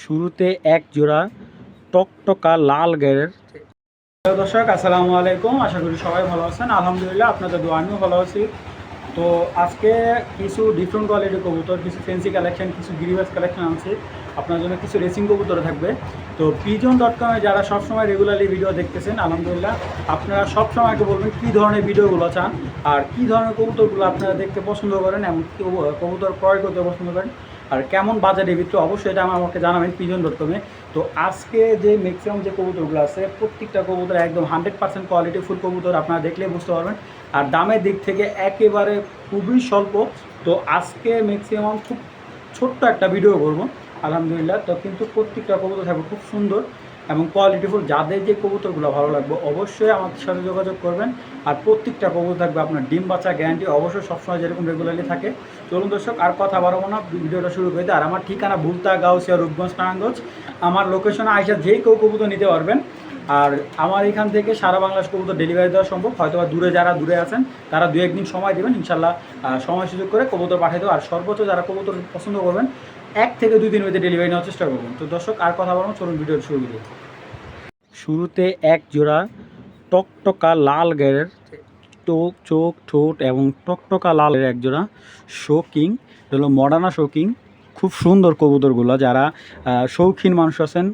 শুরুতে এক জোড়া টকটকা লাল গেরের। হ্যালো দর্শক, আসসালামু আলাইকুম। আশা করি সবাই ভালো আছেন। আলহামদুলিল্লাহ, আপনাদের দোয়া আমিও ভালো আছি। তো আজকে কিছু ডিফারেন্ট কোয়ালিটির কবুতর, কিছু ফেন্সি কালেকশন, কিছু গিরিবাজ কালেকশন আনছি আপনার জন্য। কিছু রেসিং কবুতর থাকবে। তো pigeon.com-এ যারা সবসময় রেগুলারলি ভিডিও দেখতেছেন, আলহামদুলিল্লাহ আপনারা সবসময় আগে বলবেন কী ধরনের ভিডিওগুলো চান আর কী ধরনের কবুতরগুলো আপনারা দেখতে পছন্দ করেন, এমন কবুতর ক্রয় করতে পছন্দ করেন আর কেমন বাজারের ভিতরে, অবশ্যই এটা আমাকে জানাবেন pigeon.com-এ। তো আজকে যে ম্যাক্সিমাম যে কবুতরগুলো আছে, প্রত্যেকটা কবুতর একদম 100% কোয়ালিটি ফুল কবুতর, আপনারা দেখলে বুঝতে পারবেন। আর দামের দিক থেকে একেবারে খুবই স্বল্প। তো আজকে ম্যাক্সিমাম খুব ছোট্ট একটা ভিডিও করব আলহামদুলিল্লাহ। তো কিন্তু প্রত্যেকটা কবুতর থাকবে খুব সুন্দর এবং কোয়ালিটিফুল। যাদের যে কবুতরগুলো ভালো লাগবে অবশ্যই আমাদের সাথে যোগাযোগ করবেন। আর প্রত্যেকটা কবুতর থাকবে আপনার ডিম বাচ্চা গ্যারান্টি, অবশ্যই সবসময় যেরকম রেগুলারলি থাকে। চলুন দর্শক, আর কথা বাড়াবো না, ভিডিওটা শুরু করে দিই। আর আমার ঠিকানা ভুলতা, গাউসিয়া, রূপগঞ্জ, নারায়ণগঞ্জ। আমার লোকেশনে আইসা যেই কেউ কবুতর নিতে পারবেন। আর আমার এখান থেকে সারা বাংলাদেশ কবুতর ডেলিভারি দেওয়া সম্ভব। হয়তো বা যারা দূরে আছেন তারা 2-1 দিন সময় দেবেন, ইনশাল্লাহ সময় সুযোগ করে কবুতর পাঠিয়ে দেবো। আর সর্বোচ্চ যারা কবুতর পছন্দ করবেন 1 থেকে 2 দিনের মধ্যে ডেলিভারি নেওয়ার চেষ্টা করবেন। তো দর্শক, আর কথা বলবো, চলুন ভিডিও শুরু করি। শুরুতে এক জোড়া টকটকা লাল গেরের, চোখ, ঠোঁট এবং টকটকা লালের এক জোড়া শোকিং, হলো মডার্না শোকিং। খুব সুন্দর কবুতরগুলো, যারা শৌখিন মানুষ আছেন,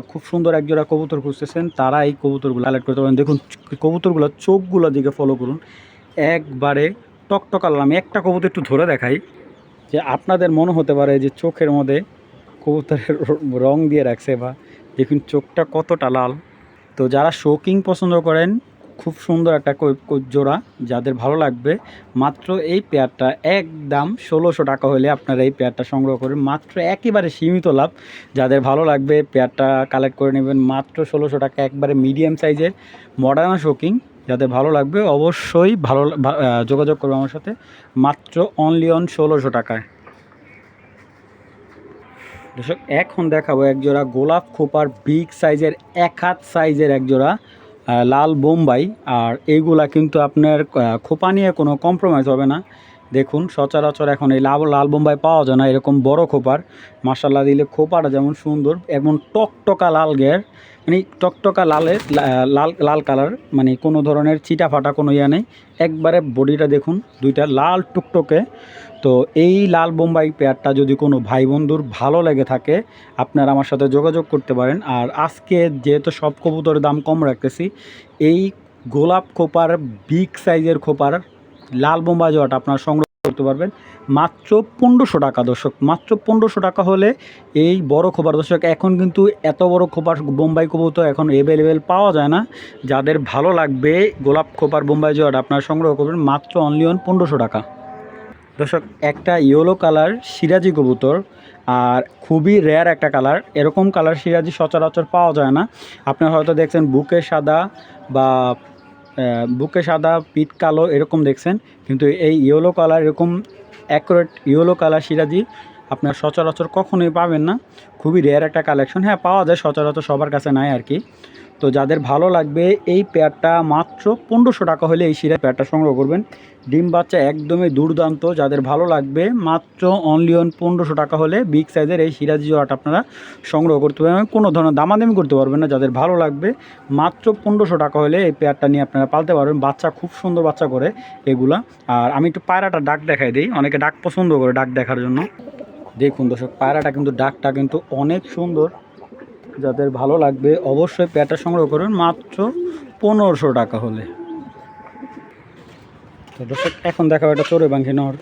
খুব সুন্দর এক জোড়া কবুতর খুঁজতেছেন, তারা এই কবুতরগুলো কালেক্ট করতে পারেন। দেখুন কবুতরগুলো, চোখগুলোর দিকে ফলো করুন, একবারে টকটকা লাল। আমি একটা কবুতর একটু ধরে দেখাই, যে আপনাদের মনে হতে পারে যে চোখের মধ্যে কবুতরের রং দিয়ে রাখছে, বা দেখুন চোখটা কতটা লাল। তো যারা শৌকিং পছন্দ করেন, খুব সুন্দর একটা জোড়া, যাদের ভালো লাগবে, মাত্র এই পেয়ারটা একদম 1600 টাকা হলে আপনারা এই পেয়ারটা সংগ্রহ করেন। মাত্র একেবারে সীমিত লাভ। যাদের ভালো লাগবে পেয়ারটা কালেক্ট করে নেবেন মাত্র 1600 টাকা। একবারে মিডিয়াম সাইজের মডার্ন শৌকিং, যাদের ভালো লাগবে অবশ্যই যোগাযোগ করবে আমার সাথে, মাত্র অনলি অন 1600 টাকায়। দর্শক, এখন দেখাবো এক জোড়া গোলাপ খোপার বিগ সাইজের, 1 হাত সাইজের এক জোড়া লাল বোম্বাই। আর এইগুলা কিন্তু আপনার খোপা নিয়ে কোনো কম্প্রোমাইজ হবে না। দেখুন সচরাচর এখন এই লাল বোম্বাই পাওয়া যায় না এরকম বড় খোপার। মাশাল্লাহ দিলে খোপাটা যেমন সুন্দর, এমন টকটকা লাল গের, মানে টকটকা লালের লাল লাল কালার, মানে কোনো ধরনের চিটা ফাটা কোনো ইয়া নেই। একবারে বডিটা দেখুন, দুইটা লাল টুকটকে। তো এই লাল বোম্বাই পেয়ারটা যদি কোনো ভাই বন্ধুর ভালো লেগে থাকে, আপনারা আমার সাথে যোগাযোগ করতে পারেন। আর আজকে যেহেতু সব কবুতরের দাম কম রাখতেছি, এই গোলাপ খোপার বিগ সাইজের খোপার লাল বোম্বাই জোড়াটা আপনারা সংগ্রহ করতে পারবেন মাত্র 1500 টাকা। দর্শক, মাত্র 1500 টাকা হলে এই বড় খোপার, দর্শক এখন কিন্তু এত বড় খোপার বোম্বাই কবুতর এখন অ্যাভেলেবেল পাওয়া যায় না। যাদের ভালো লাগবে গোলাপ খোপার বোম্বাই জোড়াটা আপনারা সংগ্রহ করবেন মাত্র অনলি অন 1500 টাকা। দর্শক, একটা ইয়েলো কালার সিরাজি কবুতর, আর খুবই রেয়ার একটা কালার। এরকম কালার সিরাজি সচরাচর পাওয়া যায় না। আপনারা হয়তো দেখছেন বুকে সাদা পিঠ কালো এরকম দেখছেন, কিন্তু এই ইয়েলো কালার, এরকম অ্যাকুরেট ইয়েলো কালার সিরাজি আপনার সচরাচর কখনোই পাবেন না। খুবই রেয়ার একটা কালেকশন। হ্যাঁ, পাওয়া যায়, সচরাচর সবার কাছে নাই আর কি। তো যাদের ভালো লাগবে এই পেয়ারটা মাত্র 1500 টাকা হলে এই সিরা পেয়ারটা সংগ্রহ করবেন। ডিম বাচ্চা একদমই দুর্দান্ত। যাদের ভালো লাগবে মাত্র অনলি অন 1500 টাকা হলে বিগ সাইজের এই সিরাজি জোড়াটা আপনারা সংগ্রহ করতে পারবেন। কোনো ধরনের দামাদামি করতে পারবেন না। যাদের ভালো লাগবে মাত্র 1500 টাকা হলে এই পেয়ারটা নিয়ে আপনারা পালতে পারবেন। বাচ্চা খুব সুন্দর বাচ্চা করে এগুলা। আর আমি একটু পায়রাটা ডাক দেখাই দিই, অনেকে ডাক পছন্দ করে ডাক দেখার জন্য। দেখুন দর্শক, পায়রাটা কিন্তু ডাকটা কিন্তু অনেক সুন্দর। যাদের ভালো লাগবে অবশ্যই পেয়ারটা সংগ্রহ করবেন মাত্র 1500 টাকা হলে। তো দর্শক, এখন দেখাবো একটা চড়ুইপাখি নর।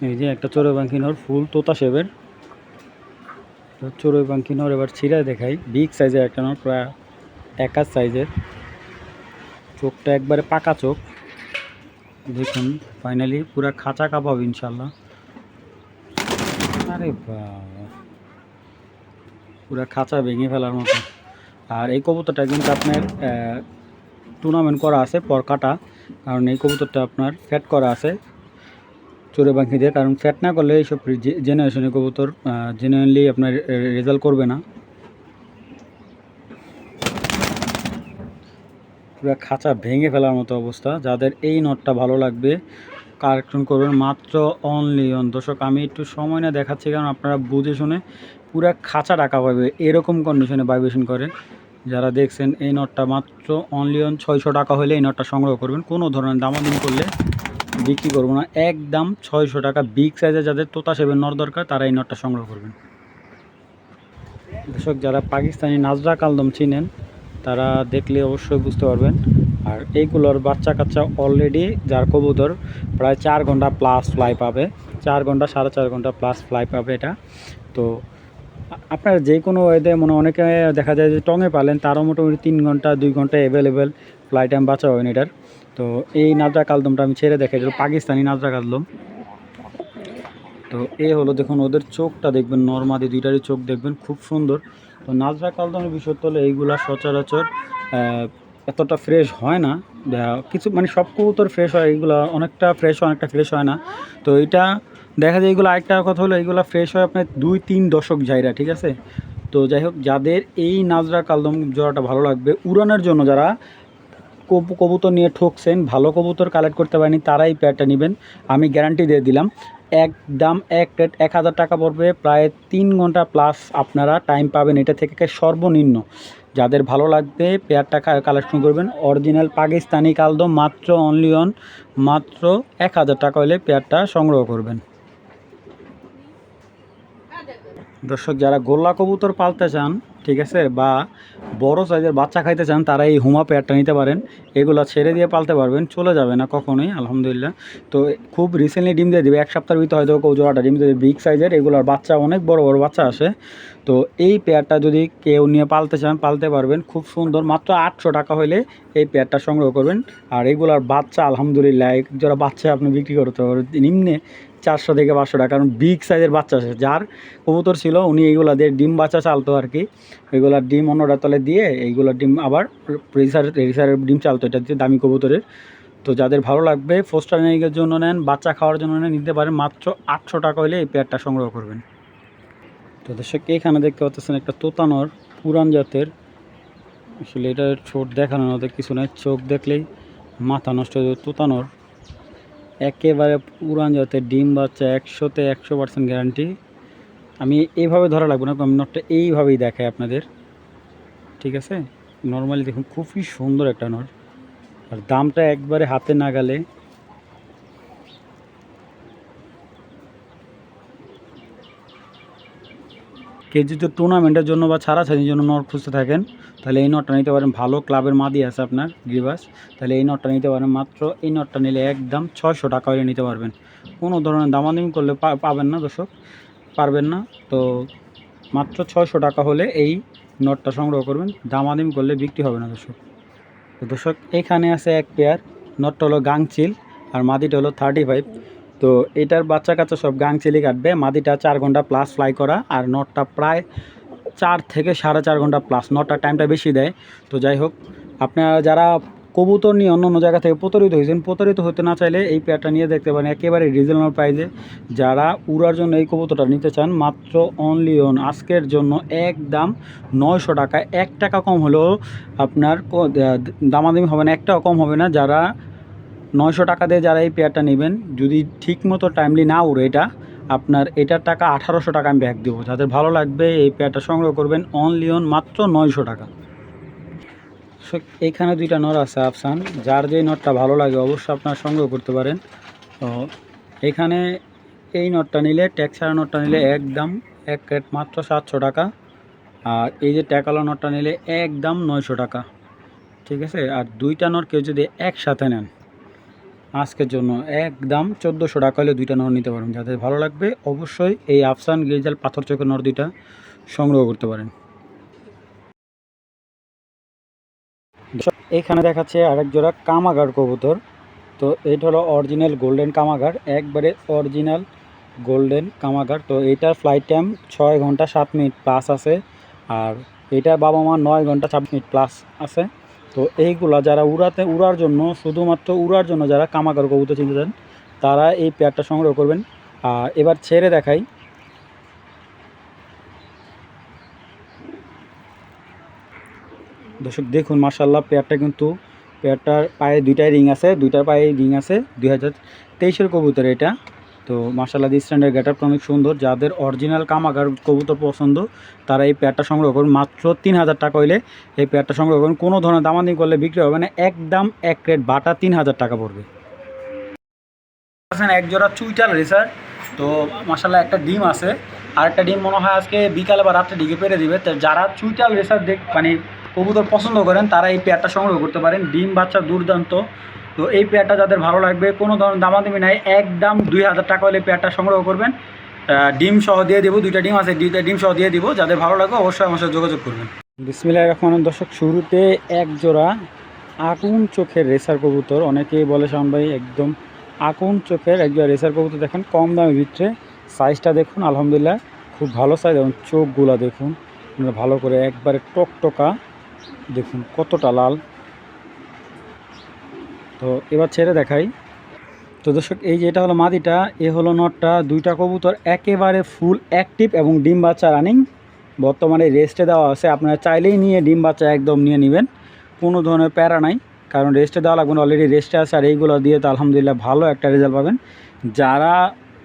এই যে একটা চড়ুইপাখি নর, ফুল তোতা শেপের চড়ুইপাখি নর। এবার ছিঁড়ায় দেখাই, বিগ সাইজের একটা নর, প্রায় 1 হাত সাইজের। চোখটা একবারে পাকা চোখ, দেখুন ফাইনালি পুরা খাঁচা কাঁপাব ইনশাল্লাহ। আরে বাবা, পুরা খাঁচা ভেঙে ফেলার মতো। আর এই কবুতরটা কিন্তু আপনার টুর্নামেন্ট করা আছে পর কাটা, কারণ এই কবুতরটা আপনার ফ্যাট করা আছে চড়ুইপাখি দিয়ে। কারণ ফ্যাট না করলে এইসব জেনারেশনের কবুতর জেনুইনলি আপনার রেজাল্ট করবে না। পুরো খাঁচা ভেঙে ফেলার মতো অবস্থা। যাদের এই নটটা ভালো লাগবে কালেকশন করবেন মাত্র অনলি অন। দর্শক আমি একটু সময় না দেখাচ্ছি, কারণ আপনারা বুঝে শুনে পুরো খাঁচা টাকা পাবে এরকম কন্ডিশনে ভাইব্রেশন করে। যারা দেখছেন এই নটটা মাত্র অনলি অন 600 টাকা হলে এই নটটা সংগ্রহ করবেন। কোনো ধরনের দামাদামি করলে বিক্রি করবো না, একদম 600 টাকা। বিগ সাইজে যাদের তোতা সেভেন নর দরকার তারা এই নটটা সংগ্রহ করবেন। দর্শক যারা পাকিস্তানি নাজরা কালদম চিনেন তারা দেখলে অবশ্যই বুঝতে পারবেন। আর এইগুলোর বাচ্চা কাচ্চা অলরেডি যার কবুতর প্রায় 4 ঘন্টা প্লাস ফ্লাই পাবে, 4 ঘন্টা 4.5 ঘন্টা প্লাস ফ্লাই পাবে এটা। তো আপনার যে কোনো ওয়েতে অনেকে দেখা যায় যে টঙে পালেন, তারও মোটামুটি 3 ঘন্টা 2 ঘন্টা অ্যাভেলেবেল ফ্লাই টাইম বাঁচা হবেন এটার। তো এই নাজরা কালদমটা আমি ছেড়ে দেখাই, এটা পাকিস্তানি নাজরা কালদম। তো হলো দেখুন ওদের চোখটা দেখবেন, নরমাদি দুইটারই চোখ দেখবেন খুব সুন্দর। তো নাজরা কালদমের বিষয় হলো এইগুলা সচরাচর এতটা ফ্রেশ হয় না, কিছু সব কবুতর ফ্রেশ হয়, এইগুলো অনেকটা ফ্রেশ হয় অনেকটা ফ্রেশ হয় না। তো এটা দেখা যায় এইগুলো আরেকটা কথা হলো এইগুলো ফ্রেশ হয় আপনার 2-3 দশক যায়রা, ঠিক আছে। তো যাই হোক, যাদের এই নাজরা কালদম জোড়াটা ভালো লাগবে উড়ানোর জন্য, যারা কবুতর নিয়ে ঠকছেন, ভালো কবুতর কালেক্ট করতে পারেনি, তারাই পেয়ারটা নেবেন। আমি গ্যারান্টি দিয়ে দিলাম, একদম এক রেট 1000 টাকা পড়বে, প্রায় 3 ঘন্টা প্লাস আপনারা টাইম পাবেন এটা থেকে সর্বনিম্ন। যাদের ভালো লাগবে পেয়ারটা কালেকশন করবেন, অরিজিনাল পাকিস্তানি কালদম মাত্র অনলি অন মাত্র 1000 টাকা হলে পেয়ারটা সংগ্রহ করবেন। দর্শক যারা গোল্লা কবুতর পালতে চান, ঠিক আছে, বা বড় সাইজের বাচ্চা খাইতে চান, তারা এই হুমা পেয়ারটা নিতে পারেন। এগুলো ছেড়ে দিয়ে পালতে পারবেন, চলে যাবে না কখনোই আলহামদুলিল্লাহ। তো খুব রিসেন্টলি ডিম দিয়ে দেবে, 1 সপ্তাহের ভিতরে হয়তো জোড়াটা ডিম দেবে। বিগ সাইজের এগুলোর বাচ্চা অনেক বড় বড় বাচ্চা আসে। তো এই পেয়ারটা যদি কেউ নিয়ে পালতে চান পালতে পারবেন, খুব সুন্দর। মাত্র 800 টাকা হলে এই পেয়ারটা সংগ্রহ করবেন। আর এগুলোর বাচ্চা আলহামদুলিল্লাহ এক জোড়া বাচ্চা আপনি বিক্রি করতে পারবেন নিম্নে 400 থেকে 500 টাকা, কারণ বিগ সাইজের বাচ্চা আছে। যার কবুতর ছিল উনি এইগুলা দিয়ে ডিম বাচ্চা চালতো আর কি, এগুলার ডিম অন্যটা তলে দিয়ে এইগুলার ডিম আবার রেসারের ডিম চালতো, এটা দিয়ে দামি কবুতরের। তো যাদের ভালো লাগবে ফোস্টার নেগের জন্য নেন, বাচ্চা খাওয়ার জন্য নেন, নিতে পারেন। মাত্র 800 টাকা হলে এই পেয়ারটা সংগ্রহ করবেন। তো দর্শক এখানে দেখতে পাচ্ছেন একটা তোতানর পুরান জাতের, আসলে এটার ছোট দেখানোর মতো কিছু নয়, চোখ দেখলেই মাথা নষ্ট হয়ে যাবে। তোতানর একেবারে পুরান জাতের, ডিম বাচ্চা 100-তে 100% গ্যারান্টি। আমি এইভাবে ধরা লাগবে না, আমি নটটা এইভাবেই দেখাই আপনাদের, ঠিক আছে। নর্মালি দেখুন খুবই সুন্দর একটা নট, আর দামটা একবারে হাতে নাগালে। কেউ যদি টুর্নামেন্টের জন্য বা ছাড়াছাড়ির জন্য নট খুঁজতে থাকেন, তাহলে এই নটটা নিতে পারেন। ভালো ক্লাবের মাদি আছে আপনার গ্রিবাস, তাহলে এই নটটা নিতে পারেন। মাত্র এই নটটা নিলে একদম 600 টাকা হলে নিতে পারবেন। কোনো ধরনের দামাদামি করলে পাবেন না দর্শক, পারবেন না। তো মাত্র 600 টাকা হলে এই নটটা সংগ্রহ করবেন, দামাদামি করলে বিক্রি হবে না দর্শক। তো দর্শক এখানে আছে এক পেয়ার, নটটা হলো গাংচিল আর মাদিটা হলো 35। তো এটার বাচ্চা কাচ্চা সব গাংচিলি কাটবে। মাদিটা 4 ঘন্টা প্লাস ফ্লাই করা, আর নটটা প্রায় 4 থেকে 4.5 ঘন্টা প্লাস, নটটার টাইমটা বেশি দেয়। তো যাই হোক, আপনারা যারা কবুতর নিয়ে অন্য অন্য জায়গা থেকে প্রতারিত হতে না চাইলে এই পেয়ারটা নিয়ে দেখতে পারেন একেবারে রিজনেবল প্রাইসে। যারা উড়ার জন্য এই কবুতরটা নিতে চান, মাত্র অনলি অন আজকের জন্য একদম 900 টাকা। 1 টাকা কম হলেও আপনার দামাদামি হবে না, 1 টাকা কম হবে না। যারা 900 টাকা দিয়ে যারা এই পেয়ারটা নেবেন, যদি ঠিক মতো টাইমলি না উড়ে এটা, আপনার এটার টাকা 1800 টাকা আমি ব্যাক দেবো। যাদের ভালো লাগবে এই পেয়ারটা সংগ্রহ করবেন অনলি অন মাত্র 900 টাকা। এখানে 2টা নর আছে আফসান, যার যে নটটা ভালো লাগে অবশ্যই আপনারা সংগ্রহ করতে পারেন। তো এখানে এই নটটা নিলে, ট্যাক্সার নটটা নিলে একদম এক রেট মাত্র 700 টাকা। আর এই যে ট্যাকালো নটটা নিলে একদম 900 টাকা, ঠিক আছে। আর 2টা নট কেউ যদি একসাথে নেন আজকের জন্য একদম 1400 টাকা হলে 2টা নর নিতে পারেন। যাদের ভালো লাগবে অবশ্যই এই আফসান গ্রিজাল পাথর চোখের নর 2টা সংগ্রহ করতে পারেন। এখানে দেখাচ্ছে আরেক জোড়া কামাগার কবুতর। তো এটা হলো অরিজিনাল গোল্ডেন কামাগার, একবারে অরিজিনাল গোল্ডেন কামাগার। তো এটার ফ্লাইট টাইম 6 ঘন্টা 7 মিনিট প্লাস আছে, আর এটার বাবা মা 9 ঘন্টা 26 মিনিট প্লাস আছে। তো এইগুলা যারা উড়ার জন্য, শুধুমাত্র উড়ার জন্য যারা কামাগার কবুতর চিনতে চান, তারা এই পেয়ারটা সংগ্রহ করবেন। আর এবার ছেড়ে দেখাই, দর্শক দেখুন মাশাআল্লাহ পেয়ারটা কিন্তু পেয়ারটার পায়ে দুইটাই রিং আছে, দুইটার পায়ে রিং আছে। 2023-এর কবুতর এটা। তো মাশাআল্লাহ স্ট্যান্ডার্ড গেট আপটা অনেক সুন্দর। যাদের অরিজিনাল কামাগার কবুতর পছন্দ তারা এই পেয়ারটা সংগ্রহ করুন। মাত্র 3000 টাকা হইলে এই পেয়ারটা সংগ্রহ করুন। কোনো ধরনের দামাদামি করলে বিক্রি হবে না, একদম এক রেট বাটা 3000 টাকা পড়বে। এক জোড়া চুইটাল রেসার। তো মাশাআল্লাহ একটা ডিম আছে, আর একটা ডিম মনে হয় আজকে বিকালে বা রাত্রে ডিগে পেরে দিবে। তো যারা চুইটাল রেসার মানে কবুতর পছন্দ করেন তারা এই পেয়ারটা সংগ্রহ করতে পারেন। ডিম বাচ্চা দুর্দান্ত। তো এই পেয়ারটা যাদের ভালো লাগবে, কোনো ধরনের দামাদামি নাই, একদম 2000 টাকা হলে পেয়ারটা সংগ্রহ করবেন। ডিম সহ দিয়ে দেবো, দুইটা ডিম আছে, দুইটা ডিম সহ দিয়ে দিব। যাদের ভালো লাগবে অবশ্যই আমার সাথে যোগাযোগ করবেন। বিসমিল্লাহির রহমানির দর্শক, শুরুতে এক জোড়া আগুন চোখের রেসার কবুতর। অনেকেই বলে শাওন ভাই একদম আগুন চোখের এক জোড়া রেসার কবুতর দেখেন, কম দামের ভিতরে। সাইজটা দেখুন আলহামদুলিল্লাহ খুব ভালো সাইজ, এবং চোখগুলা দেখুন ভালো করে, একবারে টকটকা দেখুন কতটা লাল। তো এবার ছেড়ে দেখাই। তো দর্শক এই যে এটা হলো মাদিটা, এ হলো নটটা। দুইটা কবুতর একেবারে ফুল অ্যাক্টিভ এবং ডিম বাচ্চা রানিং। বর্তমানে রেস্টে দেওয়া আছে, আপনারা চাইলেই নিয়ে ডিম বাচ্চা একদম নিয়ে নেবেন, কোনো ধরনের প্যারা নাই, কারণ রেস্টে দেওয়া লাগবে না, অলরেডি রেস্টে আছে। আর এইগুলো দিয়ে তো আলহামদুলিল্লাহ ভালো একটা রেজাল্ট পাবেন। যারা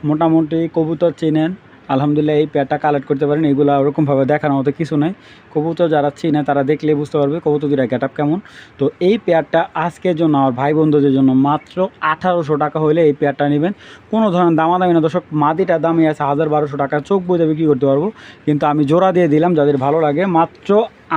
মোটামুটি কবুতর চেনেন আলহামদুলিল্লাহ এই পেয়ারটা কালেক্ট করতে পারেন। এগুলো ওরকমভাবে দেখানোর মতো কিছু নাই, কবুতর যারা চিনে তারা দেখলে বুঝতে পারবে কবুতর দুটা গেট আপ কেমন। তো এই পেয়ারটা আজকের জন্য আমার ভাই বন্ধুদের জন্য মাত্র 1800 টাকা হলে এই পেয়ারটা নেবেন। কোনো ধরনের দামাদামি না দর্শক, মাদিটা দামি আছে 1000-1200 টাকা, চোখ বুঝে বিক্রি করতে পারবো, কিন্তু আমি জোড়া দিয়ে দিলাম যাদের ভালো লাগে। মাত্র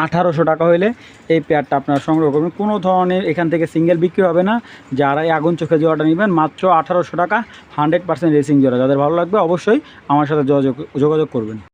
1800 টাকা হলে এই পেয়ারটা আপনারা সংগ্রহ করবেন। কোনো ধরনের এখান থেকে সিঙ্গেল বিক্রি হবে না। যারা এই আগুন চোখে জোড়াটা নেবেন মাত্র 1800 টাকা, 100% রেসিং জোড়া। যাদের ভালো লাগবে অবশ্যই আমার সাথে যোগাযোগ করবেন।